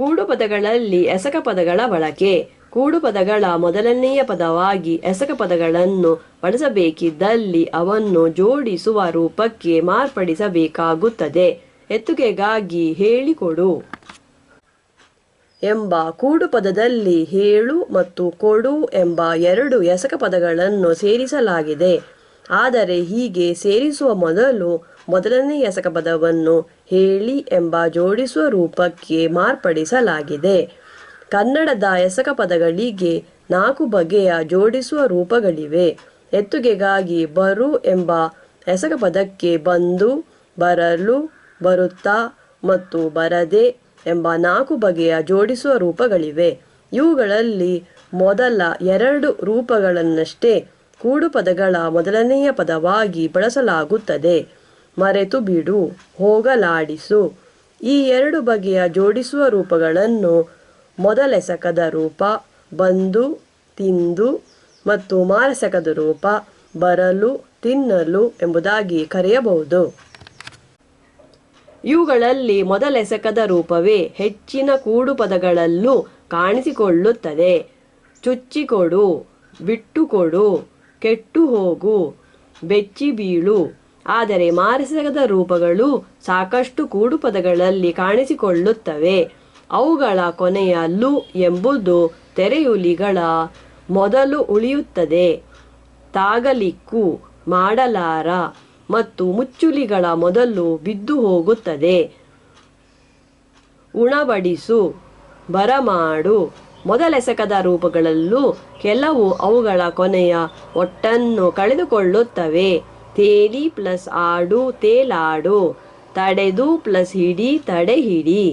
ಕೂಡು ಪದಗಳಲ್ಲಿ ಎಸಕ ಪದಗಳ ಬಳಕೆ. ಕೂಡು ಪದಗಳ ಮೊದಲನೆಯ ಪದವಾಗಿ ಎಸಕ ಪದಗಳನ್ನು ಬಳಸಬೇಕಿದ್ದಲ್ಲಿ ಅವನ್ನು ಜೋಡಿಸುವ ರೂಪಕ್ಕೆ ಮಾರ್ಪಡಿಸಬೇಕಾಗುತ್ತದೆ. ಎತ್ತುಗೆಗಾಗಿ ಹೇಳಿಕೊಡು ಎಂಬ ಕೂಡು ಪದದಲ್ಲಿ ಹೇಳು ಮತ್ತು ಕೊಡು ಎಂಬ ಎರಡು ಎಸಕ ಪದಗಳನ್ನು ಸೇರಿಸಲಾಗಿದೆ. ಆದರೆ ಹೀಗೆ ಸೇರಿಸುವ ಮೊದಲು ಮೊದಲನೇ ಎಸಕ ಪದವನ್ನು ಹೇಳಿ ಎಂಬ ಜೋಡಿಸುವ ರೂಪಕ್ಕೆ ಮಾರ್ಪಡಿಸಲಾಗಿದೆ. ಕನ್ನಡದ ಎಸಕ ಪದಗಳಿಗೆ 4 ಬಗೆಯ ಜೋಡಿಸುವ ರೂಪಗಳಿವೆ. ಎತ್ತುಗೆಗಾಗಿ ಬರು ಎಂಬ ಎಸಕ ಪದಕ್ಕೆ ಬಂದು, ಬರಲು, ಬರುತ್ತಾ ಮತ್ತು ಬರದೆ ಎಂಬ 4 ಬಗೆಯ ಜೋಡಿಸುವ ರೂಪಗಳಿವೆ. ಇವುಗಳಲ್ಲಿ ಮೊದಲ 2 ರೂಪಗಳನ್ನಷ್ಟೇ ಕೂಡು ಪದಗಳ ಮೊದಲನೆಯ ಪದವಾಗಿ ಬಳಸಲಾಗುತ್ತದೆ. ಮರೆತು ಬಿಡು, ಹೋಗಲಾಡಿಸು ಈ 2 ಬಗೆಯ ಜೋಡಿಸುವ ರೂಪಗಳನ್ನು ಮೊದಲೆಸಕದ ರೂಪ ಬಂದು, ತಿಂದು ಮತ್ತು ಮಾರೆಸಕದ ರೂಪ ಬರಲು, ತಿನ್ನಲು ಎಂಬುದಾಗಿ ಕರೆಯಬಹುದು. ಇವುಗಳಲ್ಲಿ ಮೊದಲೆಸಕದ ರೂಪವೇ ಹೆಚ್ಚಿನ ಕೂಡು ಪದಗಳಲ್ಲೂ ಕಾಣಿಸಿಕೊಳ್ಳುತ್ತದೆ. ಚುಚ್ಚಿಕೊಡು, ಬಿಟ್ಟುಕೊಡು, ಕೆಟ್ಟು ಹೋಗು, ಬೆಚ್ಚಿ ಬೀಳು. ಆದರೆ ಮಾರೆಸಕದ ರೂಪಗಳು ಸಾಕಷ್ಟು ಕೂಡು ಪದಗಳಲ್ಲಿ ಕಾಣಿಸಿಕೊಳ್ಳುತ್ತವೆ. ಅವುಗಳ ಕೊನೆಯ ಲು ಎಂಬುದು ತೆರೆಯುಲಿಗಳ ಮೊದಲು ಉಳಿಯುತ್ತದೆ. ತಾಗಲಿಕ್ಕು, ಮಾಡಲಾರ ಮತ್ತು ಮುಚ್ಚುಲಿಗಳ ಮೊದಲು ಬಿದ್ದು ಹೋಗುತ್ತದೆ. ಉಣಬಡಿಸು, ಬರಮಾಡು ಮೊದಲೆಸಕದ ರೂಪಗಳಲ್ಲೂ ಕೆಲವು ಅವುಗಳ ಕೊನೆಯ ಒಟ್ಟನ್ನು ಕಳೆದುಕೊಳ್ಳುತ್ತವೆ. ತೇಲಿ ಪ್ಲಸ್ ಆಡು, ತೇಲಾಡು. ತಡೆದು ಪ್ಲಸ್ ಹಿಡಿ, ತಡೆ ಹಿಡಿ.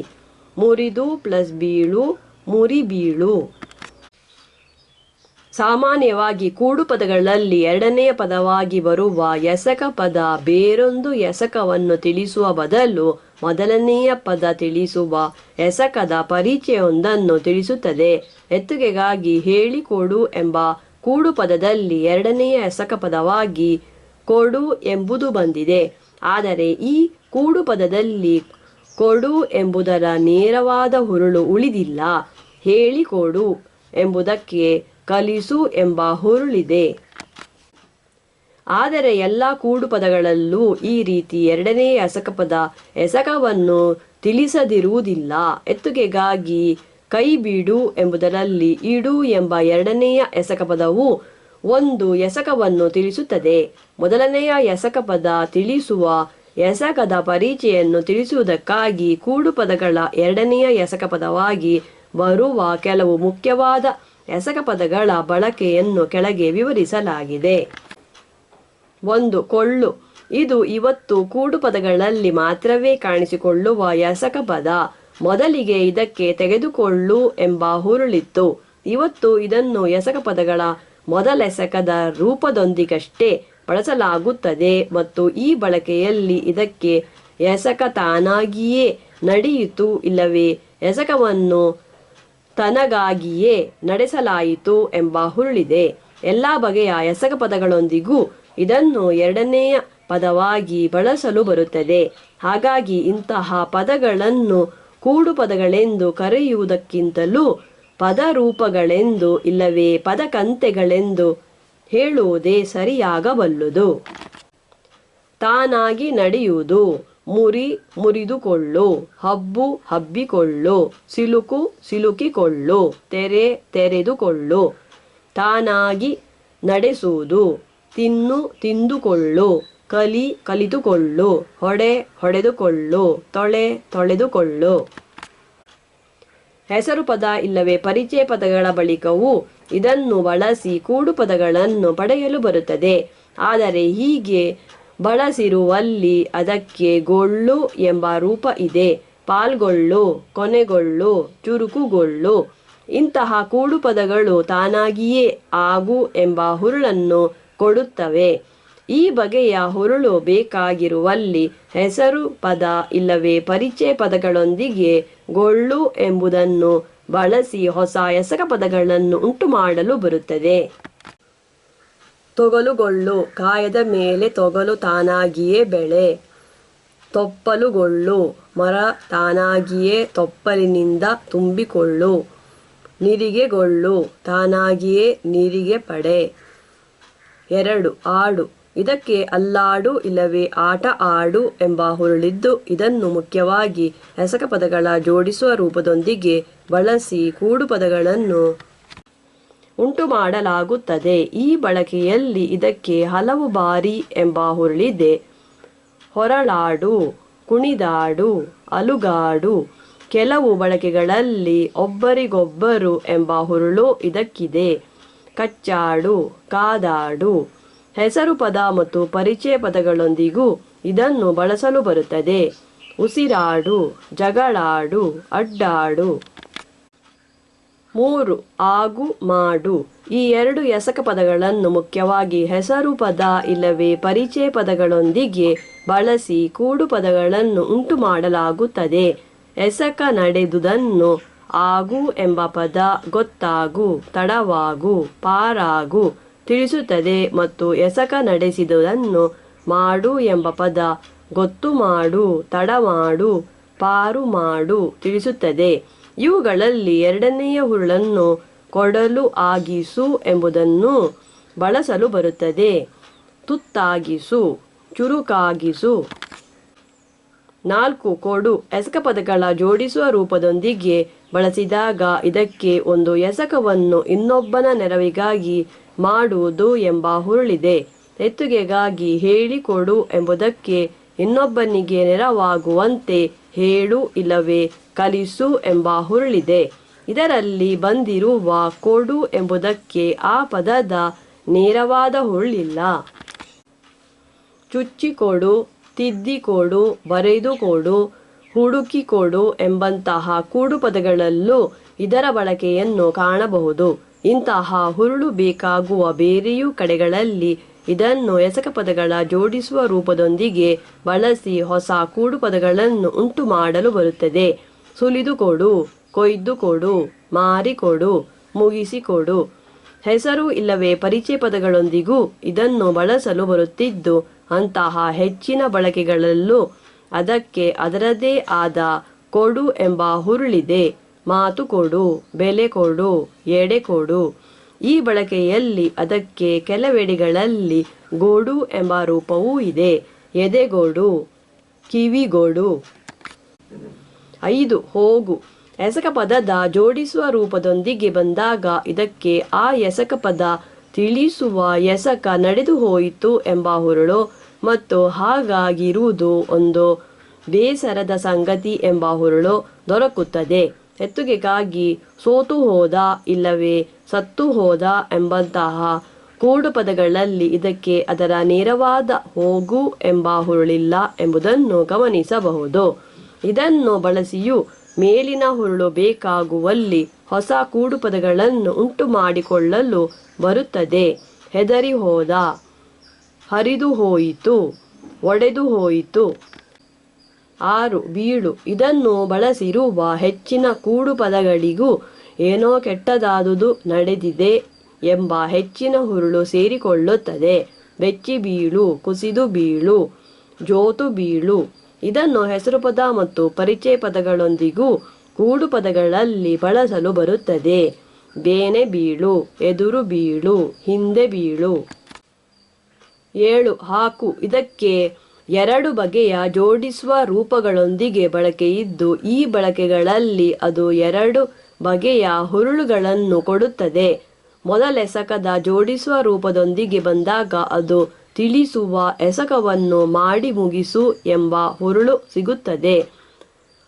ಮುರಿದು ಪ್ಲಸ್ ಬೀಳು, ಮುರಿ ಬೀಳು. ಸಾಮಾನ್ಯವಾಗಿ ಕೂಡು ಪದಗಳಲ್ಲಿ ಎರಡನೆಯ ಪದವಾಗಿ ಬರುವ ಎಸಕ ಪದ ಬೇರೊಂದು ಎಸಕವನ್ನು ತಿಳಿಸುವ ಬದಲು ಮೊದಲನೆಯ ಪದ ತಿಳಿಸುವ ಎಸಕದ ಪರಿಚಯವೊಂದನ್ನು ತಿಳಿಸುತ್ತದೆ. ಎತ್ತುಗೆಗಾಗಿ ಹೇಳಿಕೊಡು ಎಂಬ ಕೂಡು ಪದದಲ್ಲಿ ಎರಡನೆಯ ಎಸಕ ಪದವಾಗಿ ಕೊಡು ಎಂಬುದು ಬಂದಿದೆ. ಆದರೆ ಈ ಕೂಡು ಪದದಲ್ಲಿ ಕೊಡು ಎಂಬುದರ ನೇರವಾದ ಹುರುಳು ಉಳಿದಿಲ್ಲ. ಹೇಳಿಕೊಡು ಎಂಬುದಕ್ಕೆ ಕಲಿಸು ಎಂಬ ಹುರುಳಿದೆ. ಆದರೆ ಎಲ್ಲ ಕೂಡು ಪದಗಳಲ್ಲೂ ಈ ರೀತಿ ಎರಡನೆಯ ಎಸಕ ಪದ ಎಸಕವನ್ನು ತಿಳಿಸದಿರುವುದಿಲ್ಲ. ಎತ್ತುಗೆಗಾಗಿ ಕೈ ಬಿಡು ಎಂಬುದರಲ್ಲಿ ಇಡು ಎಂಬ ಎರಡನೆಯ ಎಸಕ ಪದವು ಒಂದು ಎಸಕವನ್ನು ತಿಳಿಸುತ್ತದೆ. ಮೊದಲನೆಯ ಎಸಕ ಪದ ತಿಳಿಸುವ ಎಸಕದ ಪರಿಚಯನ್ನು ತಿಳಿಸುವುದಕ್ಕಾಗಿ ಕೂಡು ಪದಗಳ ಎರಡನೆಯ ಎಸಕ ಪದವಾಗಿ ಬರುವ ಕೆಲವು ಮುಖ್ಯವಾದ ಎಸಕ ಪದಗಳ ಬಳಕೆಯನ್ನು ಕೆಳಗೆ ವಿವರಿಸಲಾಗಿದೆ. 1. ಕೊಳ್ಳು. ಇದು ಇವತ್ತು ಕೂಡು ಪದಗಳಲ್ಲಿ ಮಾತ್ರವೇ ಕಾಣಿಸಿಕೊಳ್ಳುವ ಎಸಕ ಪದ. ಮೊದಲಿಗೆ ಇದಕ್ಕೆ ತೆಗೆದುಕೊಳ್ಳು ಎಂಬ ಹುರುಳಿತ್ತು. ಇವತ್ತು ಇದನ್ನು ಎಸಕ ಪದಗಳ ಮೊದಲೆಸಕದ ರೂಪದೊಂದಿಗಷ್ಟೇ ಬಳಸಲಾಗುತ್ತದೆ ಮತ್ತು ಈ ಬಳಕೆಯಲ್ಲಿ ಇದಕ್ಕೆ ಎಸಕ ತಾನಾಗಿಯೇ ನಡೆಯಿತು ಇಲ್ಲವೇ ಎಸಕವನ್ನು ತನಗಾಗಿಯೇ ನಡೆಸಲಾಯಿತು ಎಂಬ ಹುರುಳಿದೆ. ಎಲ್ಲ ಬಗೆಯ ಎಸಕ ಪದಗಳೊಂದಿಗೂ ಇದನ್ನು ಎರಡನೆಯ ಪದವಾಗಿ ಬಳಸಲು ಬರುತ್ತದೆ. ಹಾಗಾಗಿ ಇಂತಹ ಪದಗಳನ್ನು ಕೂಡು ಪದಗಳೆಂದು ಕರೆಯುವುದಕ್ಕಿಂತಲೂ ಪದರೂಪಗಳೆಂದು ಇಲ್ಲವೇ ಪದಕಂತೆಗಳೆಂದು ಹೇಳುವುದೇ ಸರಿಯಾಗಬಲ್ಲುದು. ತಾನಾಗಿ ನಡೆಯುವುದು. ಮುರಿ, ಮುರಿದುಕೊಳ್ಳು. ಹಬ್ಬು, ಹಬ್ಬಿಕೊಳ್ಳು. ಸಿಲುಕು, ಸಿಲುಕಿಕೊಳ್ಳು. ತೆರೆ, ತೆರೆದುಕೊಳ್ಳು. ತಾನಾಗಿ ನಡೆಸುವುದು. ತಿನ್ನು, ತಿಂದುಕೊಳ್ಳು. ಕಲಿ, ಕಲಿತುಕೊಳ್ಳು. ಹೊಡೆ, ಹೊಡೆದುಕೊಳ್ಳು. ತೊಳೆ, ತೊಳೆದುಕೊಳ್ಳು. ಹೆಸರು ಪದ ಇಲ್ಲವೇ ಪರಿಚಯ ಪದಗಳ ಬಳಿಕವೂ ಇದನ್ನು ಬಳಸಿ ಕೂಡು ಪದಗಳನ್ನು ಪಡೆಯಲು ಬರುತ್ತದೆ. ಆದರೆ ಹೀಗೆ ಬಳಸಿರುವಲ್ಲಿ ಅದಕ್ಕೆ ಗೊಳ್ಳು ಎಂಬ ರೂಪ ಇದೆ. ಪಾಲ್ಗೊಳ್ಳು, ಕೊನೆಗೊಳ್ಳು, ಚುರುಕುಗೊಳ್ಳು ಇಂತಹ ಕೂಡು ಪದಗಳು ತಾನಾಗಿಯೇ ಆಗು ಎಂಬ ಹುರುಳನ್ನು ಕೊಡುತ್ತವೆ. ಈ ಬಗೆಯ ಹುರುಳು ಬೇಕಾಗಿರುವಲ್ಲಿ ಹೆಸರು ಪದ ಇಲ್ಲವೇ ಪರಿಚಯ ಪದಗಳೊಂದಿಗೆ ಗೊಳ್ಳು ಎಂಬುದನ್ನು ಬಳಸಿ ಹೊಸ ಎಸಕ ಪದಗಳನ್ನು ಉಂಟುಮಾಡಲು ಬರುತ್ತದೆ. ತೊಗಲುಗೊಳ್ಳು. ಕಾಯದ ಮೇಲೆ ತೊಗಲು ತಾನಾಗಿಯೇ ಬೆಳೆ. ತೊಪ್ಪಲುಗೊಳ್ಳು. ಮರ ತಾನಾಗಿಯೇ ತೊಪ್ಪಲಿನಿಂದ ತುಂಬಿಕೊಳ್ಳು. ನಿರಿಗೆಗೊಳ್ಳು ತಾನಾಗಿಯೇ ನಿರಿಗೆ ಪಡೆ. 2. ಆಡು. ಇದಕ್ಕೆ ಅಲ್ಲಾಡು ಇಲ್ಲವೇ ಆಟ ಆಡು ಎಂಬ ಹುರುಳಿದ್ದು, ಇದನ್ನು ಮುಖ್ಯವಾಗಿ ಎಸಕ ಪದಗಳ ಜೋಡಿಸುವ ರೂಪದೊಂದಿಗೆ ಬಳಸಿ ಕೂಡು ಪದಗಳನ್ನು ಉಂಟು ಮಾಡಲಾಗುತ್ತದೆ. ಈ ಬಳಕೆಯಲ್ಲಿ ಇದಕ್ಕೆ ಹಲವು ಬಾರಿ ಎಂಬ ಹುರುಳಿದೆ. ಹೊರಳಾಡು, ಕುಣಿದಾಡು, ಅಲುಗಾಡು. ಕೆಲವು ಬಳಕೆಗಳಲ್ಲಿ ಒಬ್ಬರಿಗೊಬ್ಬರು ಎಂಬ ಹುರುಳು ಇದಕ್ಕಿದೆ. ಕಚ್ಚಾಡು, ಕಾದಾಡು. ಹೆಸರು ಪದ ಮತ್ತು ಪರಿಚಯ ಪದಗಳೊಂದಿಗೂ ಇದನ್ನು ಬಳಸಲು ಬರುತ್ತದೆ. ಉಸಿರಾಡು, ಜಗಳಾಡು, ಅಡ್ಡಾಡು. 3. ಆಗು, ಮಾಡು. ಈ 2 ಎಸಕ ಪದಗಳನ್ನು ಮುಖ್ಯವಾಗಿ ಹೆಸರು ಪದ ಇಲ್ಲವೇ ಪರಿಚಯ ಪದಗಳೊಂದಿಗೆ ಬಳಸಿ ಕೂಡು ಪದಗಳನ್ನು ಉಂಟು ಮಾಡಲಾಗುತ್ತದೆ. ಎಸಕ ನಡೆದುದನ್ನು ಆಗು ಎಂಬ ಪದ ಗೊತ್ತಾಗು, ತಡವಾಗು, ಪಾರಾಗು ತಿಳಿಸುತ್ತದೆ ಮತ್ತು ಎಸಕ ನಡೆಸಿದುದನ್ನು ಮಾಡು ಎಂಬ ಪದ ಗೊತ್ತು ಮಾಡು, ತಡ ಮಾಡು, ಪಾರು ಮಾಡು ತಿಳಿಸುತ್ತದೆ. ಇವುಗಳಲ್ಲಿ ಎರಡನೆಯ ಹುರುಳನ್ನು ಕೊಡಲು ಆಗಿಸು ಎಂಬುದನ್ನು ಬಳಸಲು ಬರುತ್ತದೆ. ತುತ್ತಾಗಿಸು, ಚುರುಕಾಗಿಸು. 4. ಕೊಡು. ಎಸಕ ಪದಗಳ ಜೋಡಿಸುವ ರೂಪದೊಂದಿಗೆ ಬಳಸಿದಾಗ ಇದಕ್ಕೆ ಒಂದು ಎಸಕವನ್ನು ಇನ್ನೊಬ್ಬನ ನೆರವಿಗಾಗಿ ಮಾಡುವುದು ಎಂಬ ಹುರುಳಿದೆ. ಎತ್ತುಗೆಗಾಗಿ ಹೇಳಿಕೊಡು ಎಂಬುದಕ್ಕೆ ಇನ್ನೊಬ್ಬನಿಗೆ ನೆರವಾಗುವಂತೆ ಹೇಳು ಇಲ್ಲವೇ ಕಲಿಸು ಎಂಬ ಹುರುಳಿದೆ. ಇದರಲ್ಲಿ ಬಂದಿರುವ ಕೊಡು ಎಂಬುದಕ್ಕೆ ಆ ಪದದ ನೇರವಾದ ಹುರುಳಿಲ್ಲ. ಚುಚ್ಚಿಕೊಡು, ತಿದ್ದಿಕೊಡು, ಬರೆದುಕೊಡು, ಹುಡುಕಿಕೊಡು ಎಂಬಂತಹ ಕೂಡು ಪದಗಳಲ್ಲೂ ಇದರ ಬಳಕೆಯನ್ನು ಕಾಣಬಹುದು. ಇಂತಹ ಹುರುಳು ಬೇಕಾಗುವ ಬೇರೆಯೂ ಕಡೆಗಳಲ್ಲಿ ಇದನ್ನು ಎಸಕ ಪದಗಳ ಜೋಡಿಸುವ ರೂಪದೊಂದಿಗೆ ಬಳಸಿ ಹೊಸ ಕೂಡು ಪದಗಳನ್ನು ಉಂಟು ಮಾಡಲು ಬರುತ್ತದೆ. ಸುಲಿದುಕೊಡು, ಕೊಯ್ದುಕೊಡು, ಮಾರಿಕೊಡು, ಮುಗಿಸಿಕೊಡು. ಹೆಸರು ಇಲ್ಲವೇ ಪರಿಚಯ ಪದಗಳೊಂದಿಗೂ ಇದನ್ನು ಬಳಸಲು ಬರುತ್ತಿದ್ದು, ಅಂತಹ ಹೆಚ್ಚಿನ ಬಳಕೆಗಳಲ್ಲೂ ಅದಕ್ಕೆ ಅದರದೇ ಆದ ಕೊಡು ಎಂಬ ಹುರುಳಿದೆ. ಮಾತು ಕೊಡು, ಬೆಲೆ ಕೊಡು, ಎಡೆ ಕೊಡು. ಈ ಬಳಕೆಯಲ್ಲಿ ಅದಕ್ಕೆ ಕೆಲವೆಡೆಗಳಲ್ಲಿ ಗೋಡು ಎಂಬ ರೂಪವೂ ಇದೆ. ಎದೆಗೋಡು, ಕಿವಿಗೋಡು. 5. ಹೋಗು. ಎಸಕ ಪದದ ಜೋಡಿಸುವ ರೂಪದೊಂದಿಗೆ ಬಂದಾಗ ಇದಕ್ಕೆ ಆ ಎಸಕ ಪದ ತಿಳಿಸುವ ಎಸಕ ನಡೆದು ಹೋಯಿತು ಎಂಬ ಹುರುಳು ಮತ್ತು ಹಾಗಾಗಿರುವುದು ಒಂದು ಬೇಸರದ ಸಂಗತಿ ಎಂಬ ಹುರುಳು ದೊರಕುತ್ತದೆ. ಎತ್ತುಗೆಗಾಗಿ ಸೋತು ಹೋದ ಇಲ್ಲವೇ ಸತ್ತು ಹೋದ ಎಂಬಂತಹ ಕೂಡು ಪದಗಳಲ್ಲಿ ಇದಕ್ಕೆ ಅದರ ನೇರವಾದ ಹೋಗು ಎಂಬ ಹುರುಳಿಲ್ಲ ಎಂಬುದನ್ನು ಗಮನಿಸಬಹುದು. ಇದನ್ನು ಬಳಸಿಯೂ ಮೇಲಿನ ಹುರುಳು ಬೇಕಾಗುವಲ್ಲಿ ಹೊಸ ಕೂಡು ಪದಗಳನ್ನು ಉಂಟು ಮಾಡಿಕೊಳ್ಳಲು ಬರುತ್ತದೆ. ಹೆದರಿ ಹೋದ, ಹರಿದು ಹೋಯಿತು, ಒಡೆದು ಹೋಯಿತು. 6. ಬೀಳು. ಇದನ್ನು ಬಳಸಿರುವ ಹೆಚ್ಚಿನ ಕೂಡು ಪದಗಳಿಗೂ ಏನೋ ಕೆಟ್ಟದಾದುದು ನಡೆದಿದೆ ಎಂಬ ಹೆಚ್ಚಿನ ಹುರುಳು ಸೇರಿಕೊಳ್ಳುತ್ತದೆ. ಬೆಚ್ಚಿ ಬೀಳು, ಕುಸಿದು ಬೀಳು, ಜೋತು ಬೀಳು. ಇದನ್ನು ಹೆಸರು ಪದ ಮತ್ತು ಪರಿಚಯ ಪದಗಳೊಂದಿಗೂ ಕೂಡು ಪದಗಳಲ್ಲಿ ಬಳಸಲು ಬರುತ್ತದೆ. ಬೇನೆ ಬೀಳು, ಎದುರು ಬೀಳು, ಹಿಂದೆ ಬೀಳು. 7. ಹಾಕು. ಇದಕ್ಕೆ 2 ಬಗೆಯ ಜೋಡಿಸುವ ರೂಪಗಳೊಂದಿಗೆ ಬಳಕೆಯಿದ್ದು, ಈ ಬಳಕೆಗಳಲ್ಲಿ ಅದು 2 ಬಗೆಯ ಹುರುಳುಗಳನ್ನು ಕೊಡುತ್ತದೆ. ಮೊದಲೆಸಕದ ಜೋಡಿಸುವ ರೂಪದೊಂದಿಗೆ ಬಂದಾಗ ಅದು ತಿಳಿಸುವ ಎಸಕವನ್ನು ಮಾಡಿ ಮುಗಿಸು ಎಂಬ ಹುರುಳು ಸಿಗುತ್ತದೆ.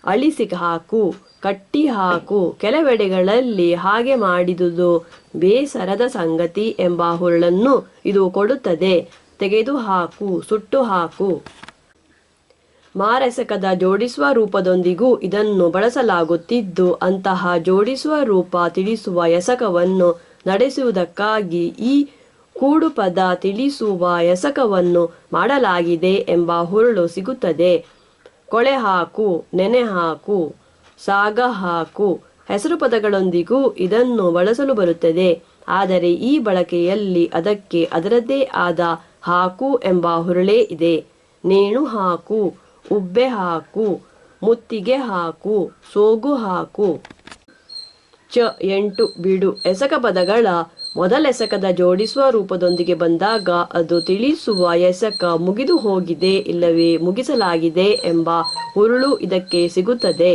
ಅಳಿಸಿ ಹಾಕು, ಕಟ್ಟಿ ಹಾಕು. ಕೆಲವೆಡೆಗಳಲ್ಲಿ ಹಾಗೆ ಮಾಡಿದುದು ಬೇಸರದ ಸಂಗತಿ ಎಂಬ ಹುರುಳನ್ನು ಇದು ಕೊಡುತ್ತದೆ. ತೆಗೆದು ಹಾಕು, ಸುಟ್ಟು ಹಾಕು. ಮಾರೆಸಕದ ಜೋಡಿಸುವ ರೂಪದೊಂದಿಗೂ ಇದನ್ನು ಬಳಸಲಾಗುತ್ತಿದ್ದು, ಅಂತಹ ಜೋಡಿಸುವ ರೂಪ ತಿಳಿಸುವ ಎಸಕವನ್ನು ನಡೆಸುವುದಕ್ಕಾಗಿ ಈ ಕೂಡು ಪದ ತಿಳಿಸುವ ಎಸಕವನ್ನು ಮಾಡಲಾಗಿದೆ ಎಂಬ ಹುರುಳು ಸಿಗುತ್ತದೆ. ಕೊಳೆ ಹಾಕು, ನೆನೆ ಹಾಕು, ಸಾಗ ಹಾಕು. ಹೆಸರು ಪದಗಳೊಂದಿಗೂ ಇದನ್ನು ಬಳಸಲು ಬರುತ್ತದೆ. ಆದರೆ ಈ ಬಳಕೆಯಲ್ಲಿ ಅದಕ್ಕೆ ಅದರದ್ದೇ ಆದ ಹಾಕು ಎಂಬ ಹುರುಳೇ ಇದೆ. ನೇಣು ಹಾಕು, ಉಬ್ಬೆ ಹಾಕು, ಮುತ್ತಿಗೆ ಹಾಕು, ಸೋಗು ಹಾಕು. ಚ 8 ಬಿಡು. ಎಸಕ ಪದಗಳ ಮೊದಲೆಸಕದ ಜೋಡಿಸುವ ರೂಪದೊಂದಿಗೆ ಬಂದಾಗ ಅದು ತಿಳಿಸುವ ಎಸಕ ಮುಗಿದು ಹೋಗಿದೆ ಇಲ್ಲವೇ ಮುಗಿಸಲಾಗಿದೆ ಎಂಬ ಹುರುಳು ಇದಕ್ಕೆ ಸಿಗುತ್ತದೆ.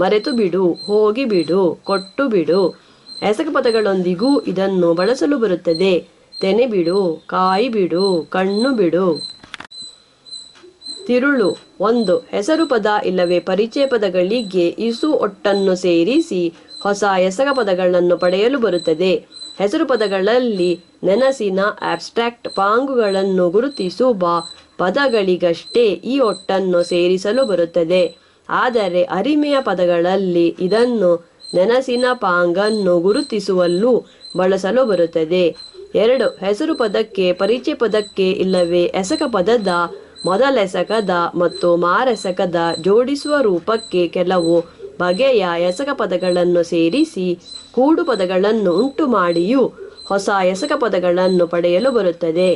ಮರೆತು ಬಿಡು, ಹೋಗಿ ಬಿಡು, ಕೊಟ್ಟು ಬಿಡು. ಎಸಕ ಪದಗಳೊಂದಿಗೂ ಇದನ್ನು ಬಳಸಲು ಬರುತ್ತದೆ. ತೆನೆ ಬಿಡು, ಕಾಯಿ ಬಿಡು, ಕಣ್ಣು ಬಿಡು. ತಿರುಳು 1. ಹೆಸರು ಪದ ಇಲ್ಲವೇ ಪರಿಚಯ ಪದಗಳಿಗೆ ಇಸು ಒಟ್ಟನ್ನು ಸೇರಿಸಿ ಹೊಸ ಎಸಕ ಪದಗಳನ್ನು ಪಡೆಯಲು ಬರುತ್ತದೆ. ಹೆಸರು ಪದಗಳಲ್ಲಿ ನೆನಸಿನ ಆಬ್ಸ್ಟ್ರಾಕ್ಟ್ ಪಾಂಗುಗಳನ್ನು ಗುರುತಿಸುವ ಪದಗಳಿಗಷ್ಟೇ ಈ ಒಟ್ಟನ್ನು ಸೇರಿಸಲು ಬರುತ್ತದೆ. ಆದರೆ ಅರಿಮೆಯ ಪದಗಳಲ್ಲಿ ಇದನ್ನು ನೆನಸಿನ ಪಾಂಗನ್ನು ಗುರುತಿಸುವಲ್ಲೂ ಬಳಸಲು ಬರುತ್ತದೆ. 2. ಹೆಸರು ಪದಕ್ಕೆ ಪರಿಚಯ ಪದಕ್ಕೆ ಇಲ್ಲವೇ ಎಸಕ ಪದದ ಮೊದಲೆಸಕದ ಮತ್ತು ಮಾರೆಸಕದ ಜೋಡಿಸುವ ರೂಪಕ್ಕೆ ಕೆಲವು ಬಗೆಯ ಎಸಕ ಪದಗಳನ್ನು ಸೇರಿಸಿ ಕೂಡು ಪದಗಳನ್ನು ಉಂಟು ಮಾಡಿಯೂ ಹೊಸ ಎಸಕ ಪದಗಳನ್ನು ಪಡೆಯಲು ಬರುತ್ತದೆ.